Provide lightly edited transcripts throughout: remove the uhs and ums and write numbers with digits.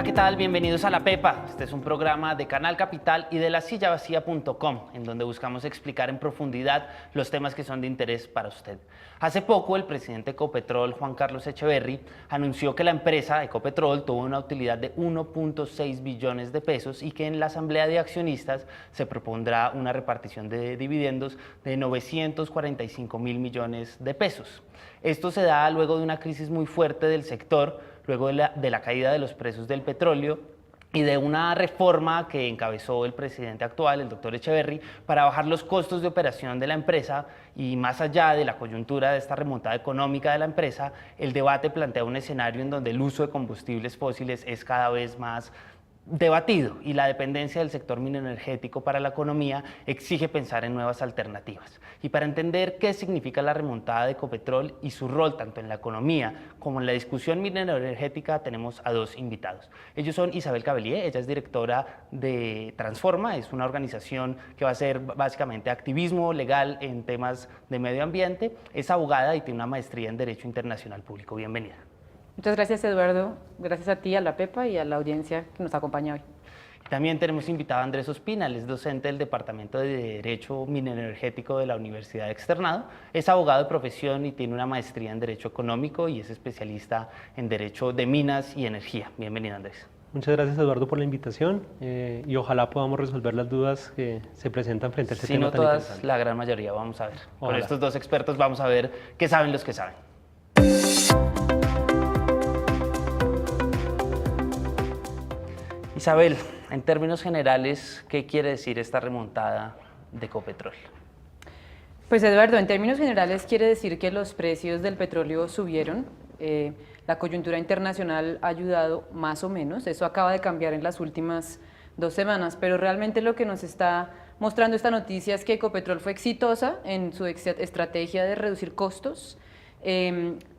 ¿qué tal? Bienvenidos a La Pepa. Este es un programa de Canal Capital y de lasillavacía.com, en donde buscamos explicar en profundidad los temas que son de interés para usted. Hace poco, el presidente de Ecopetrol, Juan Carlos Echeverry, anunció que la empresa Ecopetrol tuvo una utilidad de 1.6 billones de pesos y que en la asamblea de accionistas se propondrá una repartición de dividendos de 945 mil millones de pesos. Esto se da luego de una crisis muy fuerte del sector, luego de la caída de los precios del petróleo y de una reforma que encabezó el presidente actual, el doctor Echeverry, para bajar los costos de operación de la empresa. Y más allá de la coyuntura de esta remontada económica de la empresa, el debate plantea un escenario en donde el uso de combustibles fósiles es cada vez más debatido y la dependencia del sector mineroenergético para la economía exige pensar en nuevas alternativas. Y para entender qué significa la remontada de Ecopetrol y su rol tanto en la economía como en la discusión mineroenergética, tenemos a dos invitados. Ellos son Isabel Cabellier, ella es directora de Transforma, es una organización que va a hacer básicamente activismo legal en temas de medio ambiente, es abogada y tiene una maestría en Derecho Internacional Público. Bienvenida. Muchas gracias, Eduardo. Gracias a ti, a la Pepa y a la audiencia que nos acompaña hoy. También tenemos invitado a Andrés Ospina, él es docente del Departamento de Derecho Mineroenergético de la Universidad Externado, es abogado de profesión y tiene una maestría en Derecho Económico y es especialista en Derecho de Minas y Energía. Bienvenido, Andrés. Muchas gracias, Eduardo, por la invitación y ojalá podamos resolver las dudas que se presentan frente a este tema tan interesante. Si no todas, la gran mayoría, vamos a ver. Ojalá. Con estos dos expertos vamos a ver qué saben los que saben. Isabel, en términos generales, ¿qué quiere decir esta remontada de Ecopetrol? Pues Eduardo, en términos generales quiere decir que los precios del petróleo subieron, la coyuntura internacional ha ayudado más o menos, eso acaba de cambiar en las últimas 2 semanas, pero realmente lo que nos está mostrando esta noticia es que Ecopetrol fue exitosa en su estrategia de reducir costos.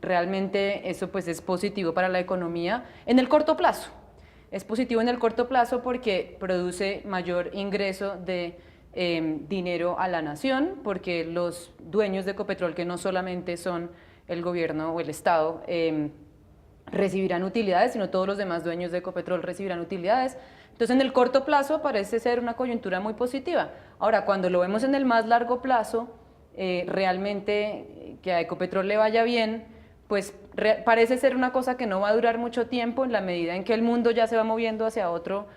Realmente eso pues es positivo para la economía en el corto plazo. Es positivo en el corto plazo porque produce mayor ingreso de dinero a la nación, porque los dueños de Ecopetrol, que no solamente son el gobierno o el Estado, recibirán utilidades, sino todos los demás dueños de Ecopetrol recibirán utilidades. Entonces, en el corto plazo parece ser una coyuntura muy positiva. Ahora, cuando lo vemos en el más largo plazo, realmente que a Ecopetrol le vaya bien, pues parece ser una cosa que no va a durar mucho tiempo en la medida en que el mundo ya se va moviendo hacia otro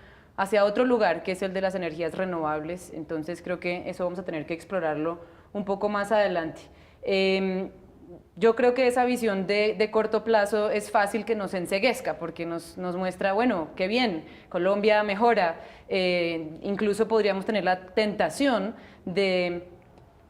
lugar, que es el de las energías renovables. Entonces creo que eso vamos a tener que explorarlo un poco más adelante. Yo creo que esa visión de corto plazo es fácil que nos enceguezca porque nos muestra, bueno, qué bien, Colombia mejora, incluso podríamos tener la tentación de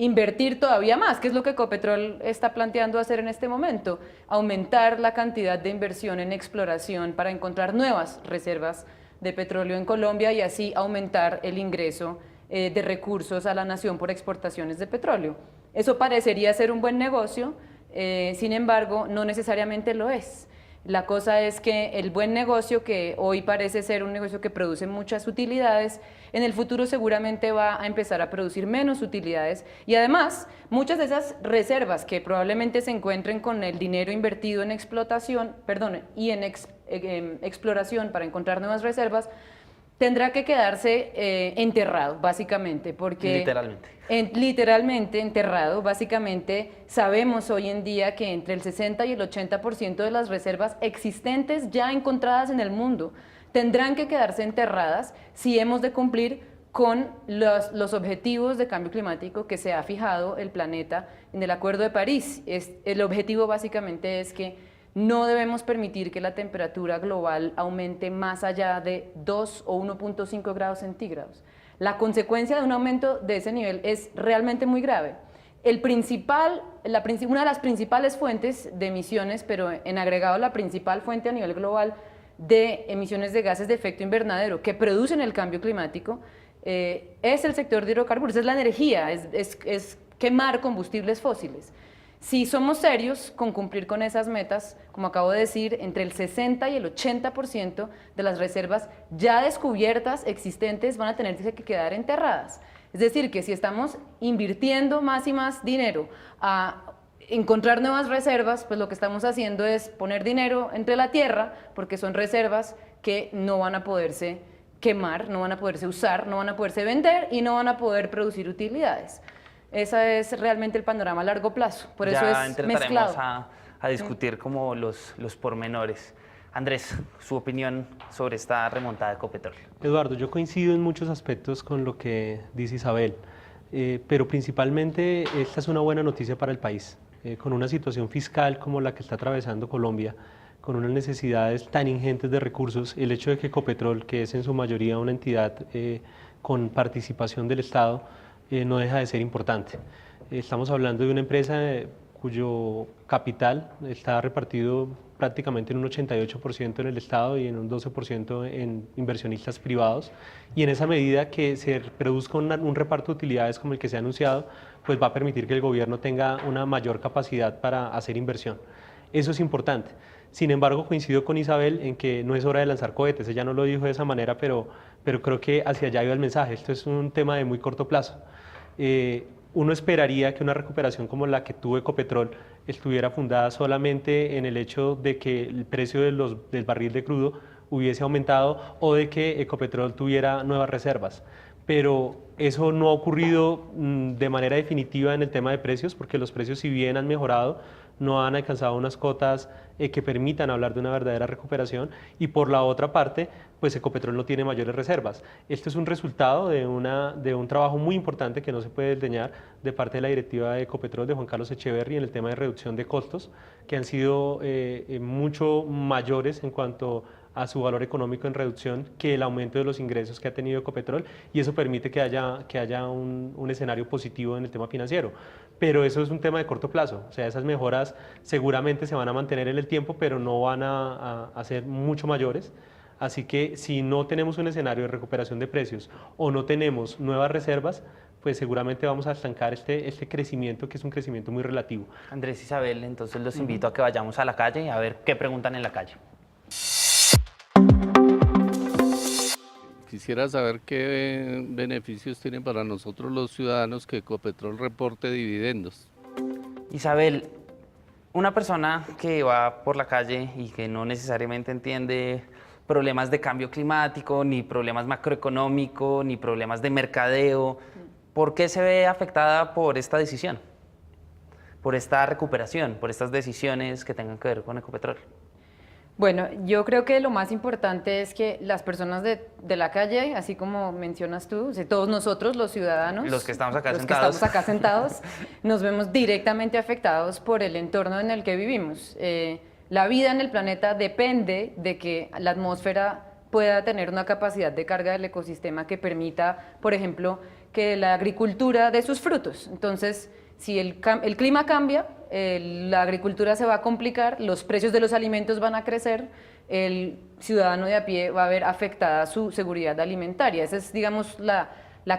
invertir todavía más, que es lo que Ecopetrol está planteando hacer en este momento, aumentar la cantidad de inversión en exploración para encontrar nuevas reservas de petróleo en Colombia y así aumentar el ingreso de recursos a la nación por exportaciones de petróleo. Eso parecería ser un buen negocio, sin embargo, no necesariamente lo es. La cosa es que el buen negocio, que hoy parece ser un negocio que produce muchas utilidades, en el futuro seguramente va a empezar a producir menos utilidades y además muchas de esas reservas que probablemente se encuentren con el dinero invertido en explotación, y en exploración para encontrar nuevas reservas, tendrá que quedarse enterrado, básicamente, porque literalmente enterrado. Básicamente sabemos hoy en día que entre el 60 y el 80% de las reservas existentes ya encontradas en el mundo tendrán que quedarse enterradas si hemos de cumplir con los objetivos de cambio climático que se ha fijado el planeta en el Acuerdo de París. El objetivo básicamente es que no debemos permitir que la temperatura global aumente más allá de 2 o 1.5 grados centígrados. La consecuencia de un aumento de ese nivel es realmente muy grave. Una de las principales fuentes de emisiones, pero en agregado la principal fuente a nivel global de emisiones de gases de efecto invernadero que producen el cambio climático, es el sector de hidrocarburos, es la energía, es quemar combustibles fósiles. Si somos serios con cumplir con esas metas, como acabo de decir, entre el 60 y el 80% de las reservas ya descubiertas, existentes, van a tenerse que quedar enterradas. Es decir, que si estamos invirtiendo más y más dinero a encontrar nuevas reservas, pues lo que estamos haciendo es poner dinero entre la tierra, porque son reservas que no van a poderse quemar, no van a poderse usar, no van a poderse vender y no van a poder producir utilidades. Ese es realmente el panorama a largo plazo, por eso es mezclado. A discutir como los pormenores. Andrés, su opinión sobre esta remontada de Ecopetrol. Eduardo, yo coincido en muchos aspectos con lo que dice Isabel, pero principalmente esta es una buena noticia para el país. Con una situación fiscal como la que está atravesando Colombia, con unas necesidades tan ingentes de recursos, el hecho de que Ecopetrol, que es en su mayoría una entidad con participación del Estado, no deja de ser importante. Estamos hablando de una empresa cuyo capital está repartido prácticamente en un 88% en el Estado y en un 12% en inversionistas privados, y en esa medida que se produzca un reparto de utilidades como el que se ha anunciado, pues va a permitir que el gobierno tenga una mayor capacidad para hacer inversión. Eso es importante. Sin embargo, coincido con Isabel en que no es hora de lanzar cohetes. Ella no lo dijo de esa manera, pero creo que hacia allá iba el mensaje. Esto es un tema de muy corto plazo. Uno esperaría que una recuperación como la que tuvo Ecopetrol estuviera fundada solamente en el hecho de que el precio del barril de crudo hubiese aumentado o de que Ecopetrol tuviera nuevas reservas. Pero eso no ha ocurrido de manera definitiva en el tema de precios, porque los precios, si bien han mejorado, no han alcanzado unas cotas que permitan hablar de una verdadera recuperación, y por la otra parte, pues Ecopetrol no tiene mayores reservas. Esto es un resultado de un trabajo muy importante que no se puede desdeñar de parte de la directiva de Ecopetrol, de Juan Carlos Echeverry, en el tema de reducción de costos, que han sido mucho mayores en cuanto a su valor económico en reducción que el aumento de los ingresos que ha tenido Ecopetrol, y eso permite que haya un escenario positivo en el tema financiero. Pero eso es un tema de corto plazo, o sea, esas mejoras seguramente se van a mantener en el tiempo, pero no van a ser mucho mayores. Así que si no tenemos un escenario de recuperación de precios o no tenemos nuevas reservas, pues seguramente vamos a estancar este crecimiento, que es un crecimiento muy relativo. Andrés, Isabel, entonces los invito a que vayamos a la calle a ver qué preguntan en la calle. Quisiera saber qué beneficios tienen para nosotros los ciudadanos que Ecopetrol reporte dividendos. Isabel, una persona que va por la calle y que no necesariamente entiende problemas de cambio climático, ni problemas macroeconómicos, ni problemas de mercadeo, ¿por qué se ve afectada por esta decisión? Por esta recuperación, por estas decisiones que tengan que ver con Ecopetrol. Bueno, yo creo que lo más importante es que las personas de la calle, así como mencionas tú, o sea, todos nosotros, los ciudadanos, los que estamos acá sentados, nos vemos directamente afectados por el entorno en el que vivimos. La vida en el planeta depende de que la atmósfera pueda tener una capacidad de carga del ecosistema que permita, por ejemplo, que la agricultura dé sus frutos. Entonces, si el clima cambia, la agricultura se va a complicar, los precios de los alimentos van a crecer, el ciudadano de a pie va a ver afectada su seguridad alimentaria. Esa es, digamos, la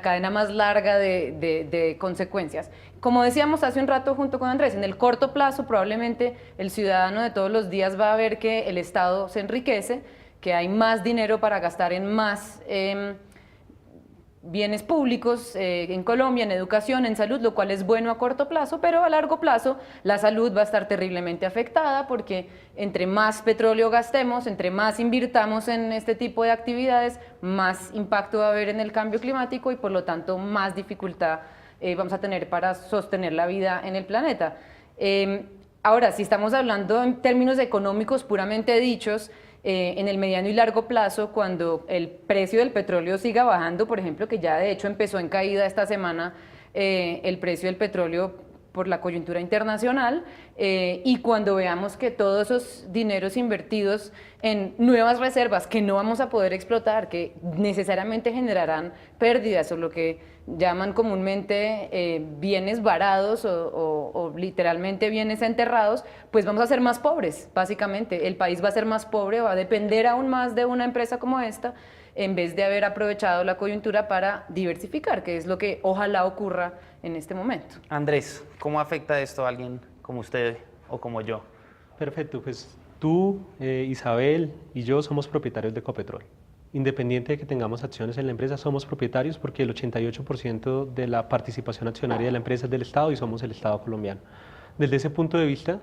cadena más larga de consecuencias. Como decíamos hace un rato junto con Andrés, en el corto plazo probablemente el ciudadano de todos los días va a ver que el Estado se enriquece, que hay más dinero para gastar en más bienes públicos en Colombia, en educación, en salud, lo cual es bueno a corto plazo, pero a largo plazo la salud va a estar terriblemente afectada porque entre más petróleo gastemos, entre más invirtamos en este tipo de actividades, más impacto va a haber en el cambio climático y por lo tanto más dificultad vamos a tener para sostener la vida en el planeta. Ahora, si estamos hablando en términos económicos puramente dichos, en el mediano y largo plazo, cuando el precio del petróleo siga bajando, por ejemplo, que ya de hecho empezó en caída esta semana el precio del petróleo por la coyuntura internacional, y cuando veamos que todos esos dineros invertidos en nuevas reservas que no vamos a poder explotar, que necesariamente generarán pérdidas o lo que llaman comúnmente bienes varados o literalmente bienes enterrados, pues vamos a ser más pobres, básicamente. El país va a ser más pobre, va a depender aún más de una empresa como esta, en vez de haber aprovechado la coyuntura para diversificar, que es lo que ojalá ocurra en este momento. Andrés, ¿cómo afecta esto a alguien como usted o como yo? Perfecto, pues tú, Isabel y yo somos propietarios de Ecopetrol. Independiente de que tengamos acciones en la empresa, somos propietarios porque el 88% de la participación accionaria de la empresa es del Estado y somos el Estado colombiano. Desde ese punto de vista,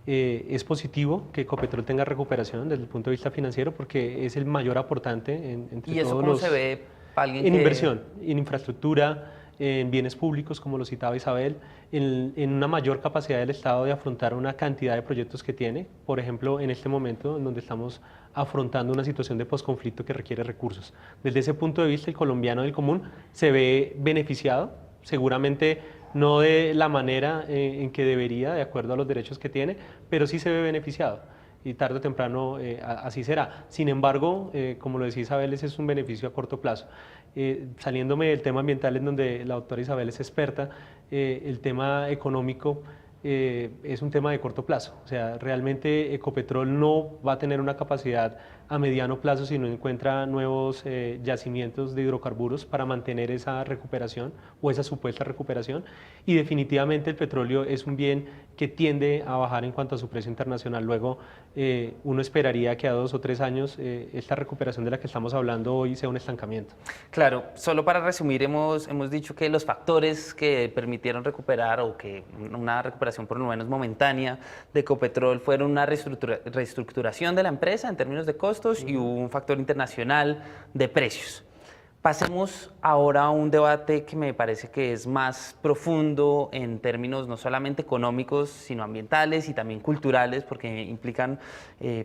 Es positivo que Ecopetrol tenga recuperación desde el punto de vista financiero porque es el mayor aportante entre ¿Y eso todos cómo los... se ve para alguien En que... inversión, en infraestructura, en bienes públicos, como lo citaba Isabel, en una mayor capacidad del Estado de afrontar una cantidad de proyectos que tiene, por ejemplo, en este momento en donde estamos afrontando una situación de posconflicto que requiere recursos. Desde ese punto de vista, el colombiano del común se ve beneficiado, seguramente no de la manera en que debería, de acuerdo a los derechos que tiene, pero sí se ve beneficiado y tarde o temprano así será. Sin embargo, como lo decía Isabel, ese es un beneficio a corto plazo. Saliéndome del tema ambiental, en donde la doctora Isabel es experta, el tema económico es un tema de corto plazo. O sea, realmente Ecopetrol no va a tener una capacidad a mediano plazo si no encuentra nuevos yacimientos de hidrocarburos para mantener esa recuperación o esa supuesta recuperación. Y definitivamente el petróleo es un bien que tiende a bajar en cuanto a su precio internacional. Luego, uno esperaría que a 2 o 3 años esta recuperación de la que estamos hablando hoy sea un estancamiento. Claro, solo para resumir, hemos dicho que los factores que permitieron recuperar o que una recuperación por lo menos momentánea de Ecopetrol fueron una reestructuración de la empresa en términos de costos y un factor internacional de precios. Pasemos ahora a un debate que me parece que es más profundo en términos no solamente económicos, sino ambientales y también culturales, porque implican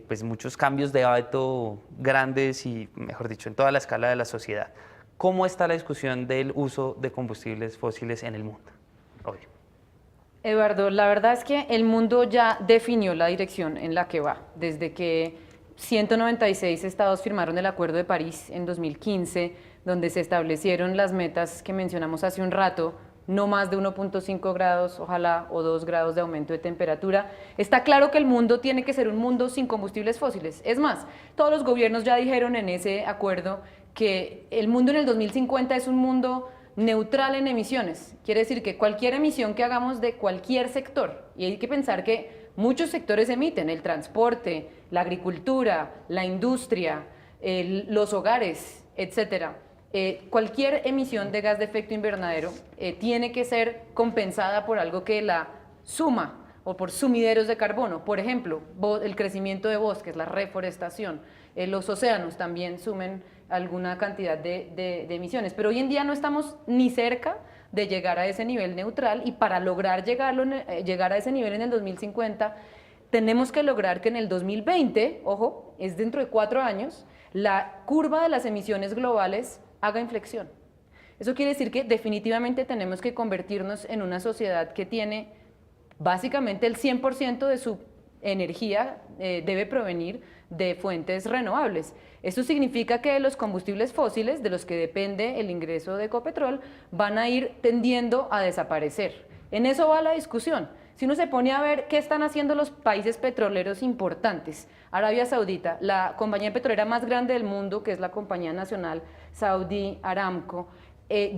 pues muchos cambios de hábito grandes y, mejor dicho, en toda la escala de la sociedad. ¿Cómo está la discusión del uso de combustibles fósiles en el mundo hoy? Eduardo, la verdad es que el mundo ya definió la dirección en la que va, desde que 196 estados firmaron el Acuerdo de París en 2015, donde se establecieron las metas que mencionamos hace un rato, no más de 1.5 grados, ojalá, o 2 grados de aumento de temperatura. Está claro que el mundo tiene que ser un mundo sin combustibles fósiles. Es más, todos los gobiernos ya dijeron en ese acuerdo que el mundo en el 2050 es un mundo neutral en emisiones. Quiere decir que cualquier emisión que hagamos de cualquier sector, y hay que pensar que muchos sectores emiten, el transporte, la agricultura, la industria, los hogares, etcétera. Cualquier emisión de gas de efecto invernadero tiene que ser compensada por algo que la suma o por sumideros de carbono. Por ejemplo, el crecimiento de bosques, la reforestación, los océanos también sumen alguna cantidad de emisiones. Pero hoy en día no estamos ni cerca de llegar a ese nivel neutral, y para lograr llegar a ese nivel en el 2050, tenemos que lograr que en el 2020, ojo, es dentro de 4 años, la curva de las emisiones globales haga inflexión. Eso quiere decir que definitivamente tenemos que convertirnos en una sociedad que tiene básicamente el 100% de su energía debe provenir de fuentes renovables. Esto significa que los combustibles fósiles, de los que depende el ingreso de Ecopetrol, van a ir tendiendo a desaparecer. En eso va la discusión. Si uno se pone a ver qué están haciendo los países petroleros importantes, Arabia Saudita, la compañía petrolera más grande del mundo, que es la compañía nacional Saudi Aramco,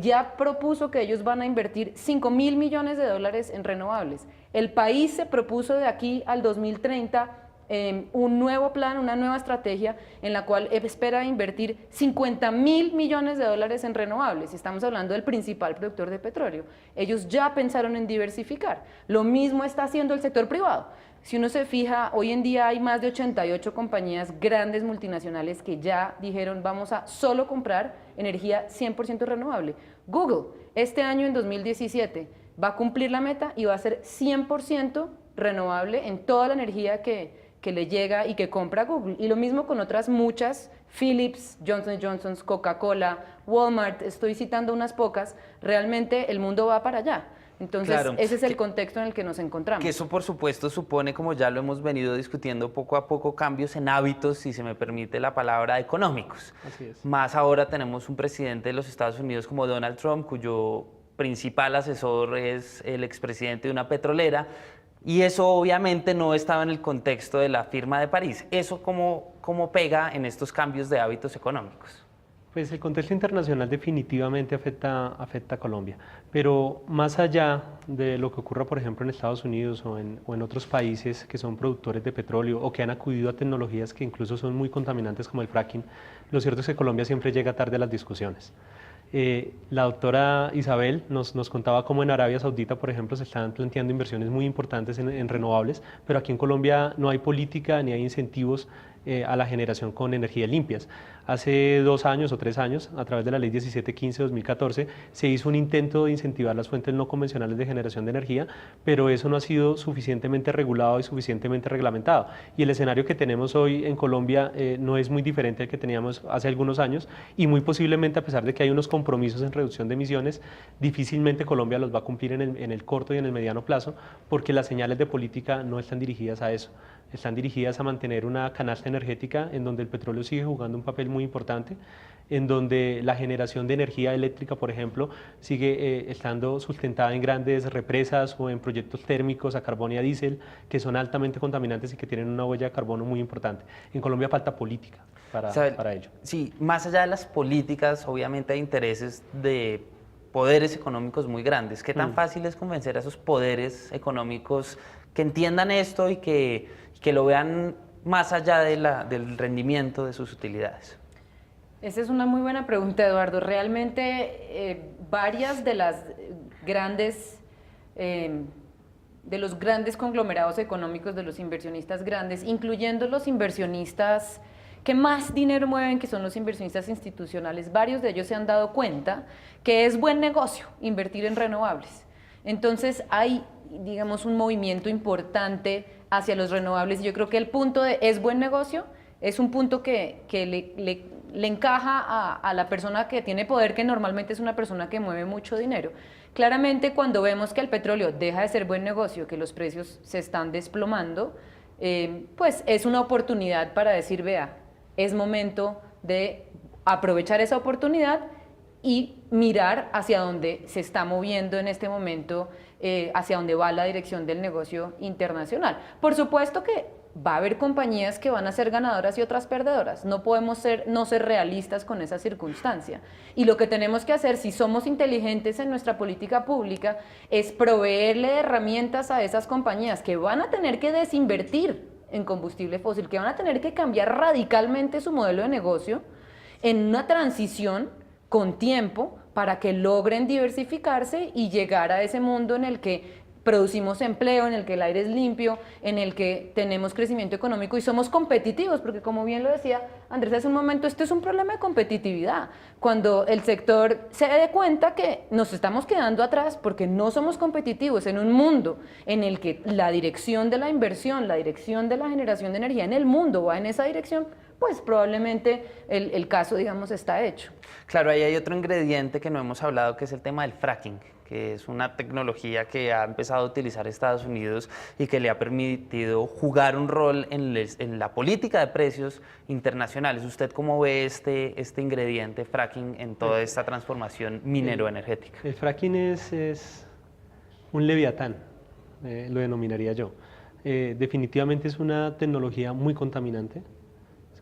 ya propuso que ellos van a invertir $5.000 millones en renovables. El país se propuso de aquí al 2030 un nuevo plan, una nueva estrategia en la cual espera invertir $50.000 millones en renovables. Estamos hablando del principal productor de petróleo. Ellos ya pensaron en diversificar. Lo mismo está haciendo el sector privado. Si uno se fija, hoy en día hay más de 88 compañías grandes multinacionales que ya dijeron vamos a solo comprar energía 100% renovable. Google, este año en 2017, va a cumplir la meta y va a ser 100% renovable en toda la energía que le llega y que compra Google. Y lo mismo con otras muchas, Philips, Johnson & Johnson, Coca-Cola, Walmart, estoy citando unas pocas. Realmente el mundo va para allá. Entonces, claro, ese es el contexto en el que nos encontramos. Que eso, por supuesto, supone, como ya lo hemos venido discutiendo poco a poco, cambios en hábitos, si se me permite la palabra, económicos. Así es. Más ahora tenemos un presidente de los Estados Unidos como Donald Trump, cuyo principal asesor es el expresidente de una petrolera, y eso obviamente no estaba en el contexto de la firma de París. ¿Eso cómo pega en estos cambios de hábitos económicos? Pues el contexto internacional definitivamente afecta a Colombia, pero más allá de lo que ocurra, por ejemplo, en Estados Unidos o en otros países que son productores de petróleo o que han acudido a tecnologías que incluso son muy contaminantes como el fracking, lo cierto es que Colombia siempre llega tarde a las discusiones. La doctora Isabel nos contaba cómo en Arabia Saudita, por ejemplo, se están planteando inversiones muy importantes en renovables, pero aquí en Colombia no hay política ni hay incentivos a la generación con energías limpias. Hace 2 años o 3 años, a través de la Ley 1715-2014, se hizo un intento de incentivar las fuentes no convencionales de generación de energía, pero eso no ha sido suficientemente regulado y suficientemente reglamentado. Y el escenario que tenemos hoy en Colombia no es muy diferente al que teníamos hace algunos años, y muy posiblemente, a pesar de que hay unos compromisos en reducción de emisiones, difícilmente Colombia los va a cumplir en el corto y en el mediano plazo, porque las señales de política no están dirigidas a eso. Están dirigidas a mantener una canasta energética en donde el petróleo sigue jugando un papel muy importante, en donde la generación de energía eléctrica, por ejemplo, sigue estando sustentada en grandes represas o en proyectos térmicos a carbón y a diésel, que son altamente contaminantes y que tienen una huella de carbono muy importante. En Colombia falta política para ello. Sí, más allá de las políticas, obviamente hay intereses de poderes económicos muy grandes. ¿Qué tan fácil es convencer a esos poderes económicos que entiendan esto y que lo vean más allá del rendimiento de sus utilidades? Esa es una muy buena pregunta, Eduardo. Realmente varias de las grandes, de los grandes conglomerados económicos, de los inversionistas grandes, incluyendo los inversionistas que más dinero mueven, que son los inversionistas institucionales, varios de ellos se han dado cuenta que es buen negocio invertir en renovables. Entonces hay, digamos, un movimiento importante hacia los renovables, y yo creo que el punto de es buen negocio es un punto que le encaja a la persona que tiene poder, que normalmente es una persona que mueve mucho dinero. Claramente, cuando vemos que el petróleo deja de ser buen negocio, que los precios se están desplomando, pues es una oportunidad para decir, vea, es momento de aprovechar esa oportunidad y mirar hacia dónde se está moviendo en este momento, hacia dónde va la dirección del negocio internacional. Por supuesto que va a haber compañías que van a ser ganadoras y otras perdedoras. No podemos no ser realistas con esa circunstancia. Y lo que tenemos que hacer, si somos inteligentes en nuestra política pública, es proveerle herramientas a esas compañías que van a tener que desinvertir en combustible fósil, que van a tener que cambiar radicalmente su modelo de negocio en una transición con tiempo para que logren diversificarse y llegar a ese mundo en el que producimos empleo, en el que el aire es limpio, en el que tenemos crecimiento económico y somos competitivos, porque como bien lo decía Andrés hace un momento, esto es un problema de competitividad. Cuando el sector se dé cuenta que nos estamos quedando atrás porque no somos competitivos en un mundo en el que la dirección de la inversión, la dirección de la generación de energía en el mundo va en esa dirección, pues probablemente el caso, digamos, está hecho. Claro, ahí hay otro ingrediente que no hemos hablado, que es el tema del fracking, que es una tecnología que ha empezado a utilizar Estados Unidos y que le ha permitido jugar un rol en la política de precios internacionales. ¿Usted cómo ve este ingrediente fracking en toda esta transformación minero-energética? El fracking es un leviatán, lo denominaría yo. Definitivamente es una tecnología muy contaminante,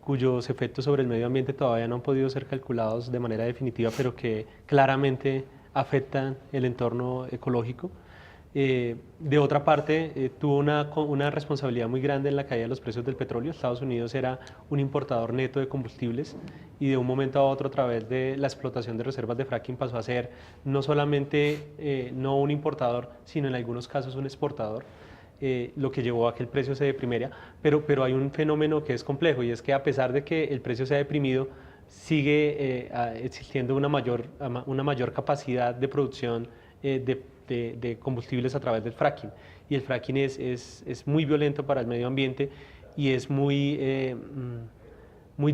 cuyos efectos sobre el medio ambiente todavía no han podido ser calculados de manera definitiva, pero que claramente afectan el entorno ecológico. De otra parte, tuvo una responsabilidad muy grande en la caída de los precios del petróleo. Estados Unidos era un importador neto de combustibles y de un momento a otro, a través de la explotación de reservas de fracking, pasó a ser no solamente no un importador, sino en algunos casos un exportador. Lo que llevó a que el precio se deprimiera, pero hay un fenómeno que es complejo, y es que a pesar de que el precio se ha deprimido, sigue existiendo una mayor capacidad de producción de combustibles a través del fracking, y el fracking es muy violento para el medio ambiente y es muy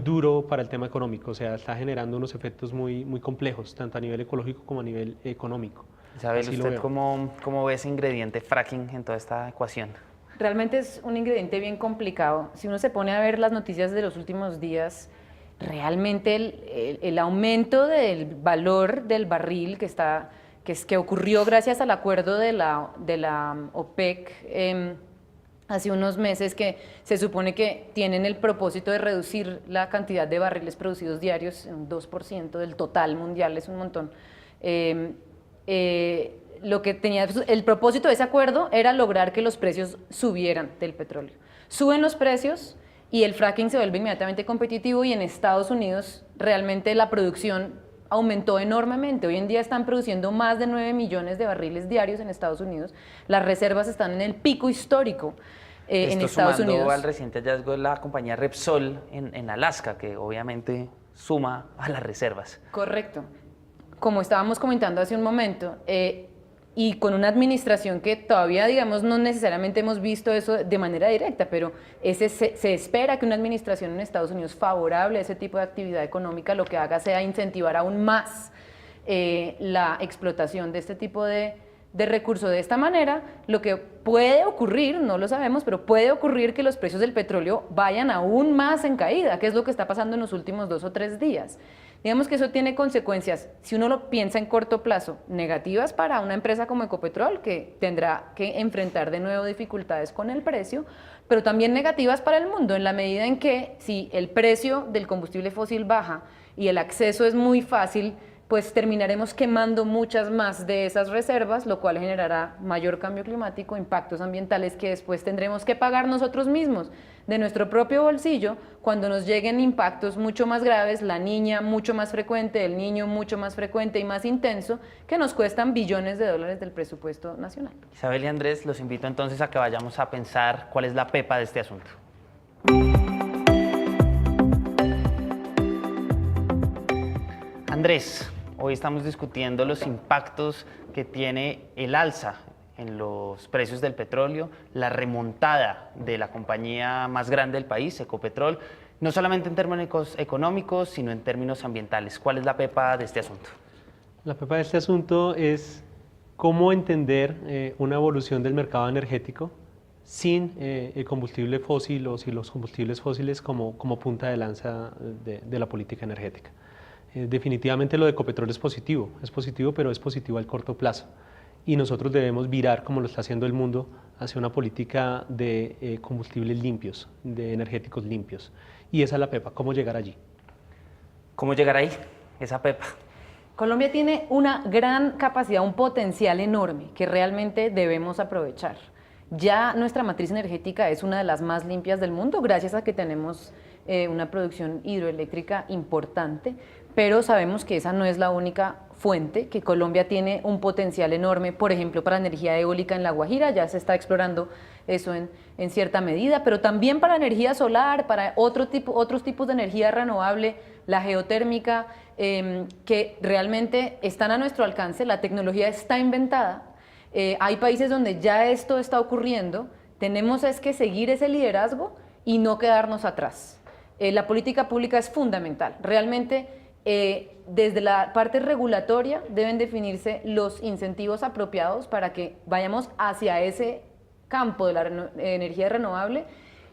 duro para el tema económico, o sea, está generando unos efectos muy complejos, tanto a nivel ecológico como a nivel económico. Isabel, ¿usted cómo ve ese ingrediente fracking en toda esta ecuación? Realmente es un ingrediente bien complicado. Si uno se pone a ver las noticias de los últimos días, realmente el aumento del valor del barril que ocurrió gracias al acuerdo de la OPEC hace unos meses, que se supone que tienen el propósito de reducir la cantidad de barriles producidos diarios en un 2% del total mundial, es un montón. Lo que tenía el propósito de ese acuerdo era lograr que los precios subieran del petróleo. Suben los precios y el fracking se vuelve inmediatamente competitivo, y en Estados Unidos realmente la producción aumentó enormemente. Hoy en día están produciendo más de 9 millones de barriles diarios en Estados Unidos. Las reservas están en el pico histórico en Estados Unidos. Esto al reciente hallazgo de la compañía Repsol en Alaska, que obviamente suma a las reservas. Correcto. Como estábamos comentando hace un momento, y con una administración que todavía, digamos, no necesariamente hemos visto eso de manera directa, pero se espera que una administración en Estados Unidos favorable a ese tipo de actividad económica lo que haga sea incentivar aún más la explotación de este tipo de recursos. De esta manera, lo que puede ocurrir, no lo sabemos, pero puede ocurrir que los precios del petróleo vayan aún más en caída, que es lo que está pasando en los últimos 2 o 3 días. Digamos que eso tiene consecuencias, si uno lo piensa en corto plazo, negativas para una empresa como Ecopetrol, que tendrá que enfrentar de nuevo dificultades con el precio, pero también negativas para el mundo, en la medida en que si el precio del combustible fósil baja y el acceso es muy fácil, pues terminaremos quemando muchas más de esas reservas, lo cual generará mayor cambio climático, impactos ambientales que después tendremos que pagar nosotros mismos de nuestro propio bolsillo cuando nos lleguen impactos mucho más graves, la niña mucho más frecuente, el niño mucho más frecuente y más intenso, que nos cuestan billones de dólares del presupuesto nacional. Isabel y Andrés, los invito entonces a que vayamos a pensar cuál es la pepa de este asunto. Andrés, hoy estamos discutiendo los impactos que tiene el alza en los precios del petróleo, la remontada de la compañía más grande del país, Ecopetrol, no solamente en términos económicos, sino en términos ambientales. ¿Cuál es la pepa de este asunto? La pepa de este asunto es cómo entender una evolución del mercado energético sin el combustible fósil o sin los combustibles fósiles como punta de lanza de la política energética. Definitivamente lo de Ecopetrol es positivo, pero es positivo al corto plazo. Y nosotros debemos virar, como lo está haciendo el mundo, hacia una política de combustibles limpios, de energéticos limpios. Y esa es la pepa, ¿cómo llegar allí? ¿Cómo llegar ahí, esa pepa? Colombia tiene una gran capacidad, un potencial enorme que realmente debemos aprovechar. Ya nuestra matriz energética es una de las más limpias del mundo, gracias a que tenemos una producción hidroeléctrica importante, pero sabemos que esa no es la única fuente, que Colombia tiene un potencial enorme, por ejemplo, para energía eólica en La Guajira, ya se está explorando eso en cierta medida, pero también para energía solar, para otros tipos de energía renovable, la geotérmica, que realmente están a nuestro alcance, la tecnología está inventada, hay países donde ya esto está ocurriendo, tenemos es que seguir ese liderazgo y no quedarnos atrás. La política pública es fundamental, realmente desde la parte regulatoria deben definirse los incentivos apropiados para que vayamos hacia ese campo de la energía renovable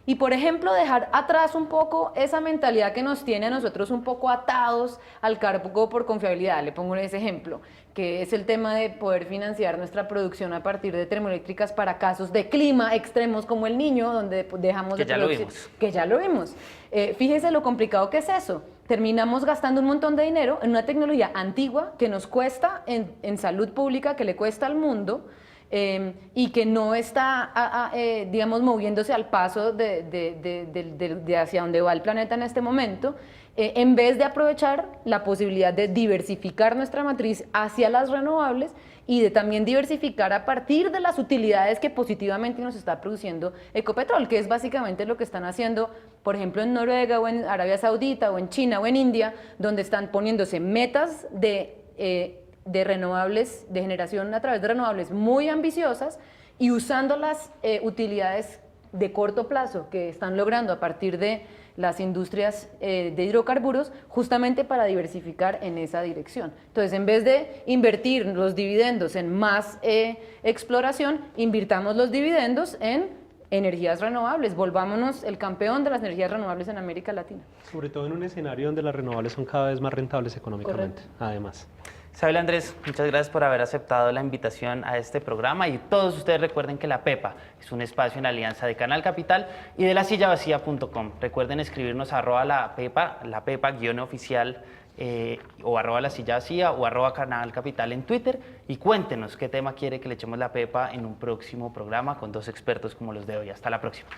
y, por ejemplo, dejar atrás un poco esa mentalidad que nos tiene a nosotros un poco atados al cargo por confiabilidad. Le pongo ese ejemplo, que es el tema de poder financiar nuestra producción a partir de termoeléctricas para casos de clima extremos como el Niño, donde dejamos de producir. Que ya lo vimos. Fíjese lo complicado que es eso. Terminamos gastando un montón de dinero en una tecnología antigua que nos cuesta en salud pública, que le cuesta al mundo, y que no está, digamos, moviéndose al paso de hacia donde va el planeta en este momento, en vez de aprovechar la posibilidad de diversificar nuestra matriz hacia las renovables y de también diversificar a partir de las utilidades que positivamente nos está produciendo Ecopetrol, que es básicamente lo que están haciendo, por ejemplo, en Noruega o en Arabia Saudita o en China o en India, donde están poniéndose metas de renovables, de generación a través de renovables muy ambiciosas y usando las utilidades de corto plazo que están logrando a partir de las industrias de hidrocarburos justamente para diversificar en esa dirección. Entonces, en vez de invertir los dividendos en más exploración, invirtamos los dividendos en energías renovables, volvámonos el campeón de las energías renovables en América Latina. Sobre todo en un escenario donde las renovables son cada vez más rentables económicamente, además. Isabel, Andrés, muchas gracias por haber aceptado la invitación a este programa y todos ustedes recuerden que La Pepa es un espacio en alianza de Canal Capital y de lasillavacía.com. Recuerden escribirnos a @la pepa_oficial o @lasillavacía o @Canal Capital en Twitter y cuéntenos qué tema quiere que le echemos la pepa en un próximo programa con 2 expertos como los de hoy. Hasta la próxima.